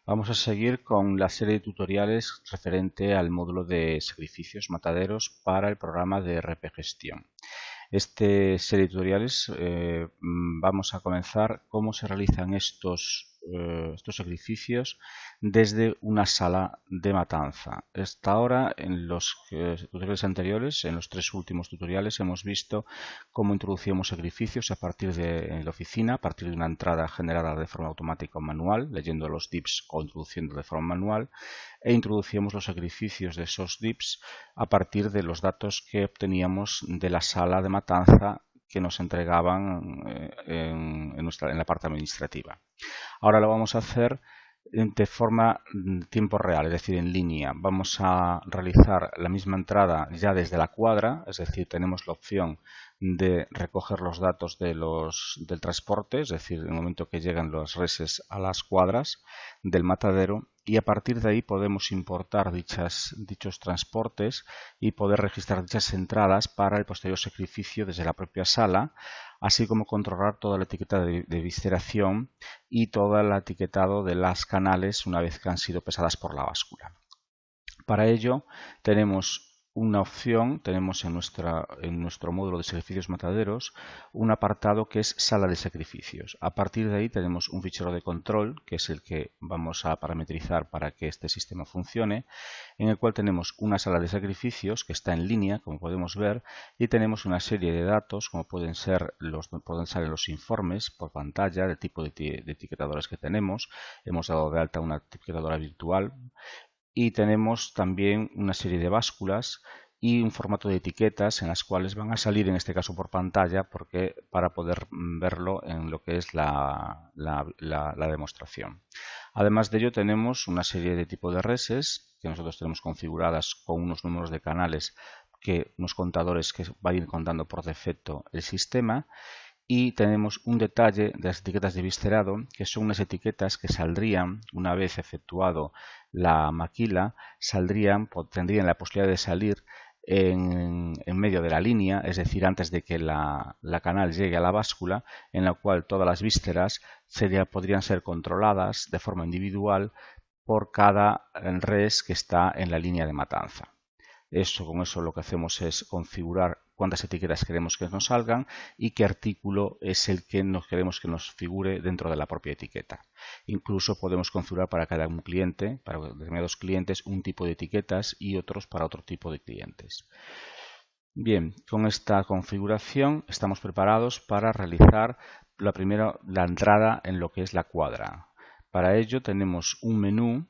Vamos a seguir con la serie de tutoriales referente al módulo de sacrificios mataderos para el programa de RP Gestión. Esta serie de tutoriales vamos a comenzar cómo se realizan estos sacrificios desde una sala de matanza. Hasta ahora, en los tutoriales anteriores, en los tres últimos tutoriales, hemos visto cómo introducíamos sacrificios a partir de la oficina, a partir de una entrada generada de forma automática o manual, leyendo los dips o introduciendo de forma manual, e introducíamos los sacrificios de esos dips a partir de los datos que obteníamos de la sala de matanza que nos entregaban en la parte administrativa. Ahora lo vamos a hacer de forma tiempo real, es decir, en línea. Vamos a realizar la misma entrada ya desde la cuadra, es decir, tenemos la opción de recoger los datos del transporte, es decir, en el momento que llegan los reses a las cuadras del matadero, y a partir de ahí podemos importar dichos transportes y poder registrar dichas entradas para el posterior sacrificio desde la propia sala, así como controlar toda la etiqueta de visceración y todo el etiquetado de las canales una vez que han sido pesadas por la báscula. Para ello tenemos una opción, tenemos en nuestro módulo de sacrificios mataderos un apartado que es sala de sacrificios. A partir de ahí tenemos un fichero de control, que es el que vamos a parametrizar para que este sistema funcione, en el cual tenemos una sala de sacrificios que está en línea, como podemos ver, y tenemos una serie de datos, como pueden ser los informes por pantalla, del tipo de etiquetadores que tenemos. Hemos dado de alta una etiquetadora virtual, y tenemos también una serie de básculas y un formato de etiquetas en las cuales van a salir, en este caso por pantalla, para poder verlo en lo que es la demostración. Además de ello, tenemos una serie de tipos de reses que nosotros tenemos configuradas con unos números de canales, unos contadores que va a ir contando por defecto el sistema. Y tenemos un detalle de las etiquetas de viscerado, que son unas etiquetas que saldrían una vez efectuado la maquila, tendrían la posibilidad de salir en medio de la línea, es decir, antes de que la canal llegue a la báscula, en la cual todas las vísceras podrían ser controladas de forma individual por cada res que está en la línea de matanza. Con eso lo que hacemos es configurar cuántas etiquetas queremos que nos salgan y qué artículo es el que queremos que nos figure dentro de la propia etiqueta. Incluso podemos configurar para cada cliente, para determinados clientes, un tipo de etiquetas y otros para otro tipo de clientes. Bien, con esta configuración estamos preparados para realizar la entrada en lo que es la cuadra. Para ello tenemos un menú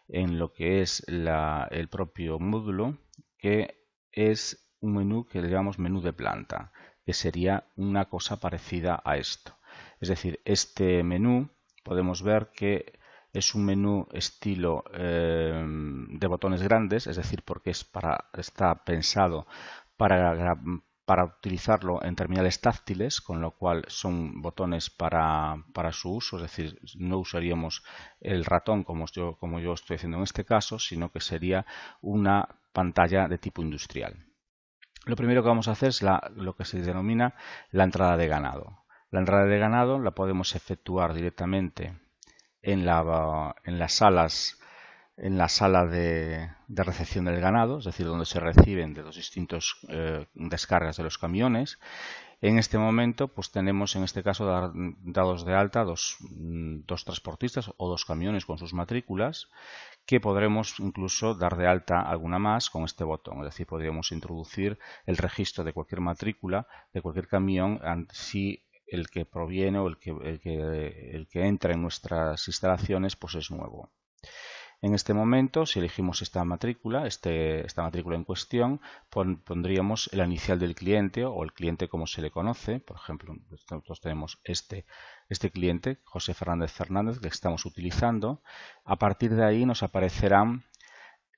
en lo que es el propio módulo, que es un menú que le llamamos menú de planta, que sería una cosa parecida a esto. Es decir, este menú podemos ver que es un menú estilo de botones grandes, es decir, porque está pensado para utilizarlo en terminales táctiles, con lo cual son botones para su uso, es decir, no usaríamos el ratón como yo estoy haciendo en este caso, sino que sería una pantalla de tipo industrial. Lo primero que vamos a hacer es lo que se denomina la entrada de ganado. La entrada de ganado la podemos efectuar directamente en las salas, en la sala de recepción del ganado, es decir, donde se reciben de los distintos descargas de los camiones. En este momento, pues tenemos en este caso dados de alta dos transportistas o dos camiones con sus matrículas, que podremos incluso dar de alta alguna más con este botón. Es decir, podríamos introducir el registro de cualquier matrícula, de cualquier camión, si el que proviene o el que entra en nuestras instalaciones pues es nuevo. En este momento, si elegimos esta matrícula en cuestión, pondríamos la inicial del cliente o el cliente como se le conoce. Por ejemplo, nosotros tenemos este cliente, José Fernández Fernández, que estamos utilizando. A partir de ahí nos aparecerán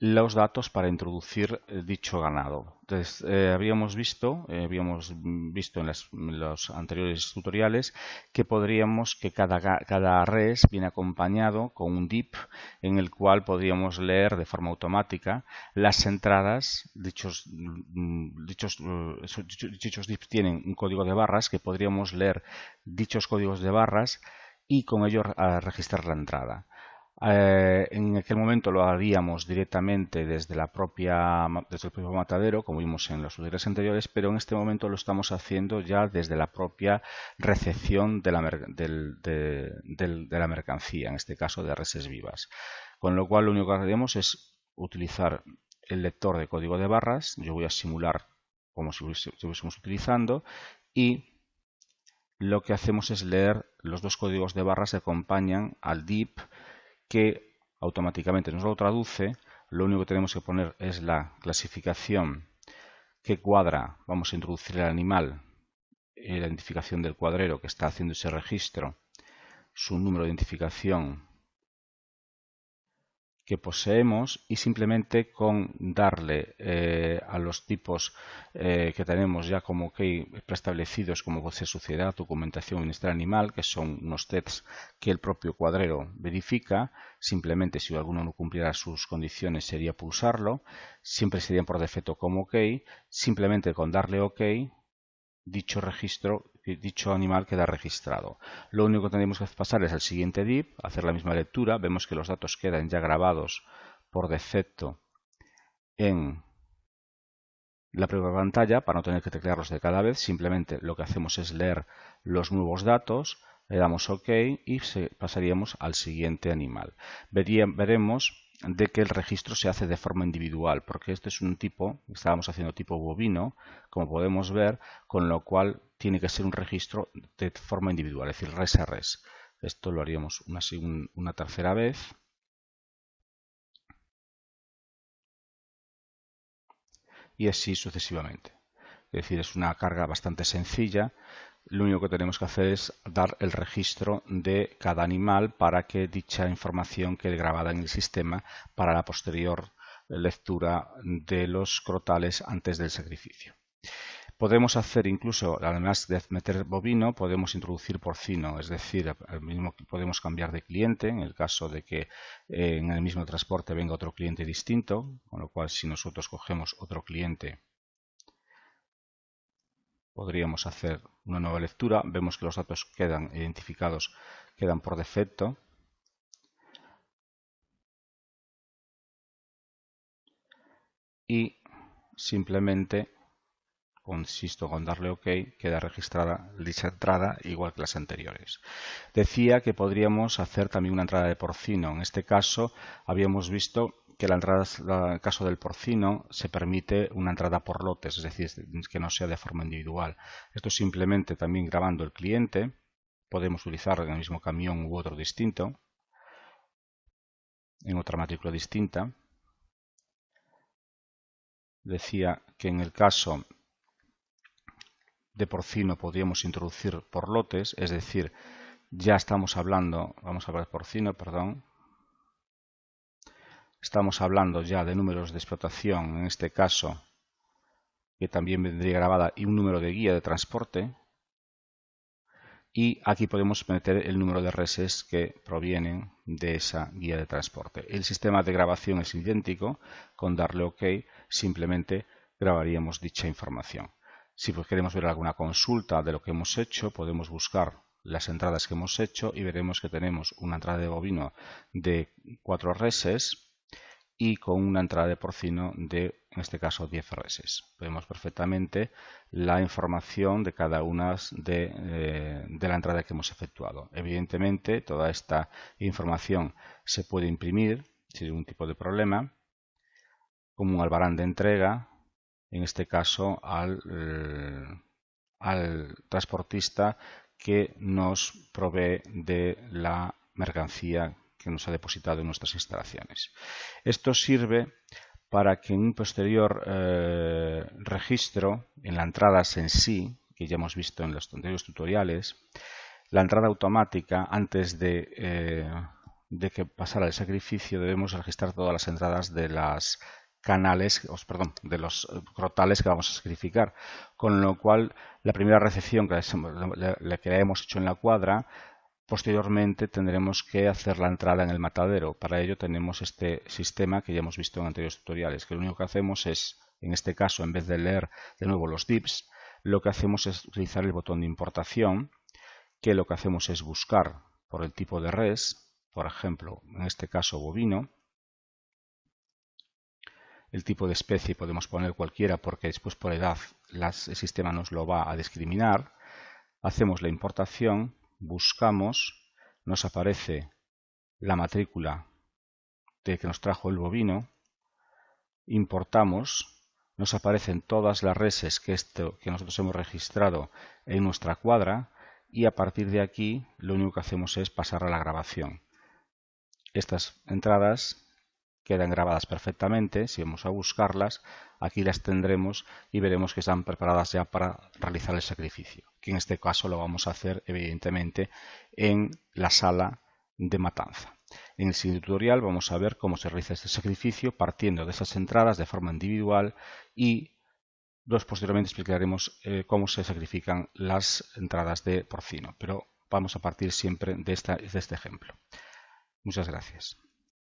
los datos para introducir dicho ganado. Entonces, habíamos visto en los anteriores tutoriales que cada res viene acompañado con un DIP en el cual podríamos leer de forma automática las entradas. Dichos DIPs tienen un código de barras que podríamos leer dichos códigos de barras y con ello registrar la entrada. En aquel momento lo haríamos directamente desde el propio matadero, como vimos en los tutoriales anteriores, pero en este momento lo estamos haciendo ya desde la propia recepción de la mercancía, en este caso de reses vivas. Con lo cual lo único que haremos es utilizar el lector de código de barras. Yo voy a simular como si estuviésemos utilizando, y lo que hacemos es leer los dos códigos de barras que acompañan al div, que automáticamente nos lo traduce. Lo único que tenemos que poner es la clasificación que cuadra. Vamos a introducir el animal, la identificación del cuadrero que está haciendo ese registro, su número de identificación que poseemos, y simplemente con darle a los tipos que tenemos ya como que preestablecidos, como puede ser suciedad, documentación, bienestar animal, que son unos tests que el propio cuadrero verifica. Simplemente si alguno no cumpliera sus condiciones sería pulsarlo, siempre serían por defecto como OK. Simplemente con darle OK, dicho animal queda registrado. Lo único que tendremos que pasar es al siguiente div, hacer la misma lectura. Vemos que los datos quedan ya grabados por defecto en la primera pantalla para no tener que teclearlos de cada vez. Simplemente lo que hacemos es leer los nuevos datos, le damos OK y pasaríamos al siguiente animal. Veremos de que el registro se hace de forma individual, porque este es un tipo, estábamos haciendo tipo bovino, como podemos ver, con lo cual tiene que ser un registro de forma individual, es decir, res a res. Esto lo haríamos una tercera vez. Y así sucesivamente. Es decir, es una carga bastante sencilla. Lo único que tenemos que hacer es dar el registro de cada animal para que dicha información quede grabada en el sistema para la posterior lectura de los crotales antes del sacrificio. Podemos hacer incluso, además de meter bovino, podemos introducir porcino, es decir, podemos cambiar de cliente en el caso de que en el mismo transporte venga otro cliente distinto, con lo cual si nosotros cogemos otro cliente podríamos hacer una nueva lectura. Vemos que los datos quedan identificados, quedan por defecto. Y simplemente, insisto, con darle OK, queda registrada dicha entrada igual que las anteriores. Decía que podríamos hacer también una entrada de porcino. En este caso habíamos visto que en el caso del porcino se permite una entrada por lotes, es decir, que no sea de forma individual. Esto simplemente también grabando el cliente. Podemos utilizar en el mismo camión u otro distinto, en otra matrícula distinta. Decía que en el caso de porcino podríamos introducir por lotes, es decir, ya estamos hablando, vamos a ver porcino, perdón, estamos hablando ya de números de explotación, en este caso, que también vendría grabada, y un número de guía de transporte. Y aquí podemos meter el número de reses que provienen de esa guía de transporte. El sistema de grabación es idéntico. Con darle OK simplemente grabaríamos dicha información. Si queremos ver alguna consulta de lo que hemos hecho, podemos buscar las entradas que hemos hecho y veremos que tenemos una entrada de bovino de 4 reses y con una entrada de porcino de, en este caso, 10 reses. Vemos perfectamente la información de cada una de la entrada que hemos efectuado. Evidentemente, toda esta información se puede imprimir sin ningún tipo de problema, como un albarán de entrega, en este caso al transportista que nos provee de la mercancía que nos ha depositado en nuestras instalaciones. Esto sirve para que en un posterior registro, en las entradas en sí, que ya hemos visto en los anteriores tutoriales, la entrada automática, antes de que pasara el sacrificio, debemos registrar todas las entradas de las de los crotales que vamos a sacrificar, con lo cual la primera recepción que la hemos hecho en la cuadra, posteriormente tendremos que hacer la entrada en el matadero. Para ello tenemos este sistema que ya hemos visto en anteriores tutoriales, que lo único que hacemos es, en este caso, en vez de leer de nuevo los divs, lo que hacemos es utilizar el botón de importación, que lo que hacemos es buscar por el tipo de res, por ejemplo, en este caso bovino. El tipo de especie podemos poner cualquiera porque después por edad el sistema nos lo va a discriminar. Hacemos la importación, buscamos, nos aparece la matrícula de que nos trajo el bovino, importamos, nos aparecen todas las reses que nosotros hemos registrado en nuestra cuadra y a partir de aquí lo único que hacemos es pasar a la grabación. Estas entradas quedan grabadas perfectamente. Si vamos a buscarlas, aquí las tendremos y veremos que están preparadas ya para realizar el sacrificio, que en este caso lo vamos a hacer evidentemente en la sala de matanza. En el siguiente tutorial vamos a ver cómo se realiza este sacrificio partiendo de esas entradas de forma individual y posteriormente explicaremos cómo se sacrifican las entradas de porcino, pero vamos a partir siempre de este ejemplo. Muchas gracias.